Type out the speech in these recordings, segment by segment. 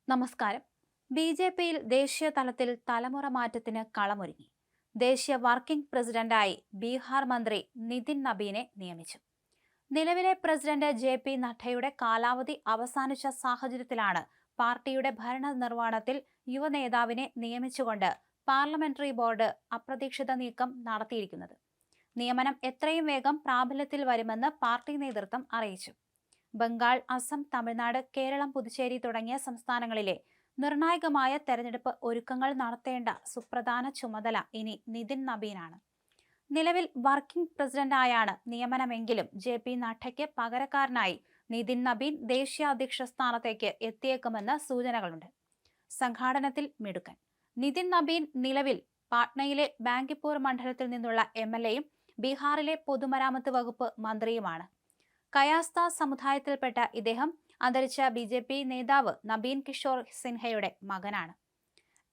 നമസ്കാരം. ബി.ജെ.പിയിൽ ദേശീയ തലത്തിൽ തലമുറ മാറ്റത്തിന് കളമൊരുങ്ങി. ദേശീയ വർക്കിംഗ് പ്രസിഡന്റായി ബീഹാർ മന്ത്രി നിതിൻ നബീനെ നിയമിച്ചു. നിലവിലെ പ്രസിഡന്റ് ജെ.പി. നഡ്ഡയുടെ കാലാവധി അവസാനിച്ച സാഹചര്യത്തിലാണ് പാർട്ടിയുടെ ഭരണനിർവഹണത്തിൽ യുവനേതാവിനെ നിയമിച്ചുകൊണ്ട് പാർലമെന്ററി ബോർഡ് അപ്രതീക്ഷിത നീക്കം നടത്തിയിരിക്കുന്നത്. നിയമനം എത്രയും വേഗം പ്രാബല്യത്തിൽ വരുമെന്ന് പാർട്ടി നേതൃത്വം അറിയിച്ചു. ബംഗാൾ, അസം, തമിഴ്നാട്, കേരളം, പുതുച്ചേരി തുടങ്ങിയ സംസ്ഥാനങ്ങളിലെ നിർണായകമായ തെരഞ്ഞെടുപ്പ് ഒരുക്കങ്ങൾ നടത്തേണ്ട സുപ്രധാന ചുമതല ഇനി നിതിൻ നബീനാണ്. നിലവിൽ വർക്കിംഗ് പ്രസിഡന്റായാണ് നിയമനമെങ്കിലും ജെ.പി. നഡ്ഡയ്ക്ക് പകരക്കാരനായി നിതിൻ നബീൻ ദേശീയ അധ്യക്ഷ സ്ഥാനത്തേക്ക് എത്തിയേക്കുമെന്ന് സൂചനകളുണ്ട്. സംഘാടനത്തിൽ മിടുക്കൻ നിതിൻ നബീൻ നിലവിൽ പാട്നയിലെ ബാങ്കിപ്പൂർ മണ്ഡലത്തിൽ നിന്നുള്ള എം.എൽ.എയും ബീഹാറിലെ പൊതുമരാമത്ത് വകുപ്പ് മന്ത്രിയുമാണ്. കയാസ്ത സമുദായത്തിൽപ്പെട്ട ഇദ്ദേഹം അന്തരിച്ച ബി.ജെ.പി. നേതാവ് നബീൻ കിഷോർ സിൻഹയുടെ മകനാണ്.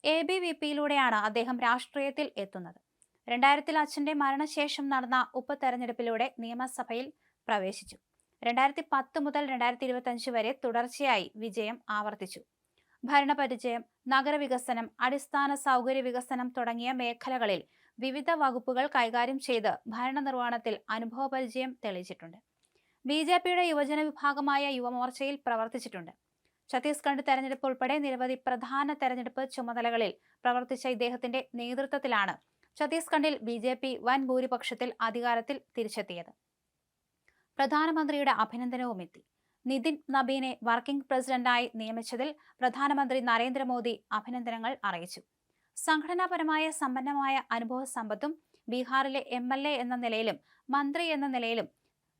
എ.ബി.വി.പിയിലൂടെയാണ് അദ്ദേഹം രാഷ്ട്രീയത്തിൽ എത്തുന്നത്. 2000-ൽ അച്ഛന്റെ മരണശേഷം നടന്ന ഉപതെരഞ്ഞെടുപ്പിലൂടെ നിയമസഭയിൽ പ്രവേശിച്ചു. 2010 മുതൽ 2025 വരെ തുടർച്ചയായി വിജയം ആവർത്തിച്ചു. ഭരണപരിചയം, നഗരവികസനം, അടിസ്ഥാന സൗകര്യ വികസനം തുടങ്ങിയ മേഖലകളിൽ വിവിധ വകുപ്പുകൾ കൈകാര്യം ചെയ്ത് ഭരണനിർവഹണത്തിൽ അനുഭവപരിചയം തെളിയിച്ചിട്ടുണ്ട്. ബി.ജെ.പിയുടെ യുവജന വിഭാഗമായ യുവമോർച്ചയിൽ പ്രവർത്തിച്ചിട്ടുണ്ട്. ഛത്തീസ്ഗഡ് തെരഞ്ഞെടുപ്പ് ഉൾപ്പെടെ നിരവധി പ്രധാന തെരഞ്ഞെടുപ്പ് ചുമതലകളിൽ പ്രവർത്തിച്ച ഇദ്ദേഹത്തിന്റെ നേതൃത്വത്തിലാണ് ഛത്തീസ്ഗഡിൽ ബി.ജെ.പി. വൻ ഭൂരിപക്ഷത്തിൽ അധികാരത്തിൽ തിരിച്ചെത്തിയത്. പ്രധാനമന്ത്രിയുടെ അഭിനന്ദനവും എത്തി. നിതിൻ നബീനെ വർക്കിംഗ് പ്രസിഡന്റായി നിയമിച്ചതിൽ പ്രധാനമന്ത്രി നരേന്ദ്രമോദി അഭിനന്ദനങ്ങൾ അറിയിച്ചു. സംഘടനാപരമായ സമ്പന്നമായ അനുഭവ സമ്പത്തും ബീഹാറിലെ എം.എൽ.എ എന്ന നിലയിലും മന്ത്രി എന്ന നിലയിലും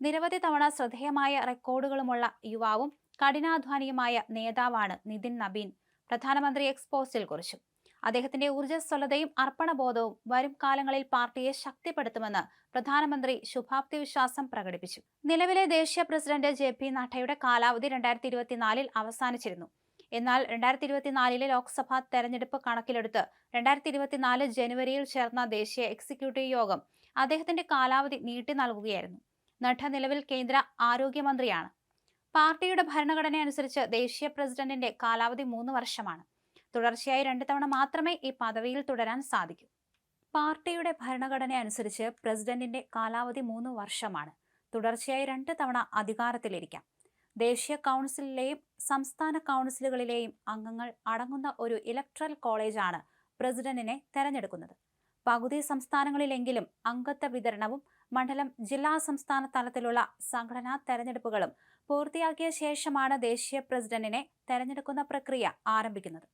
നിരവധി തവണ ശ്രദ്ധേയമായ റെക്കോർഡുകളുമുള്ള യുവാവും കഠിനാധ്വാനിയുമായ നേതാവാണ് നിതിൻ നബീൻ, പ്രധാനമന്ത്രി എക്സ് പോസ്റ്റിൽ കുറിച്ചു. അദ്ദേഹത്തിന്റെ ഊർജ്ജസ്വലതയും അർപ്പണബോധവും വരും കാലങ്ങളിൽ പാർട്ടിയെ ശക്തിപ്പെടുത്തുമെന്ന് പ്രധാനമന്ത്രി ശുഭാപ്തി വിശ്വാസം പ്രകടിപ്പിച്ചു. നിലവിലെ ദേശീയ പ്രസിഡന്റ് ജെ.പി. നഡ്ഡയുടെ കാലാവധി 2024-ൽ അവസാനിച്ചിരുന്നു. എന്നാൽ 2024-ലെ ലോക്സഭാ തെരഞ്ഞെടുപ്പ് കണക്കിലെടുത്ത് 2024 ജനുവരിയിൽ ചേർന്ന ദേശീയ എക്സിക്യൂട്ടീവ് യോഗം അദ്ദേഹത്തിന്റെ കാലാവധി നീട്ടി നൽകുകയായിരുന്നു. നഡ്ഡ നിലവിൽ കേന്ദ്ര ആരോഗ്യമന്ത്രിയാണ്. പാർട്ടിയുടെ ഭരണഘടന അനുസരിച്ച് ദേശീയ പ്രസിഡന്റിന്റെ കാലാവധി 3 വർഷമാണ്. തുടർച്ചയായി 2 തവണ മാത്രമേ ഈ പദവിയിൽ തുടരാൻ സാധിക്കൂ. പാർട്ടിയുടെ ഭരണഘടന അനുസരിച്ച് പ്രസിഡന്റിന്റെ കാലാവധി 3 വർഷമാണ്. തുടർച്ചയായി 2 തവണ അധികാരത്തിലിരിക്കാം. ദേശീയ കൗൺസിലിലെയും സംസ്ഥാന കൗൺസിലുകളിലെയും അംഗങ്ങൾ അടങ്ങുന്ന ഒരു ഇലക്ട്രൽ കോളേജാണ് പ്രസിഡന്റിനെ തെരഞ്ഞെടുക്കുന്നത്. പകുതി സംസ്ഥാനങ്ങളിലെങ്കിലും അംഗത്വ വിതരണവും മണ്ഡലം, ജില്ലാ, സംസ്ഥാന തലത്തിലുള്ള സംഘടനാ തെരഞ്ഞെടുപ്പുകളും പൂർത്തിയാക്കിയ ശേഷമാണ് ദേശീയ പ്രസിഡന്റിനെ തെരഞ്ഞെടുക്കുന്ന പ്രക്രിയ ആരംഭിക്കുന്നത്.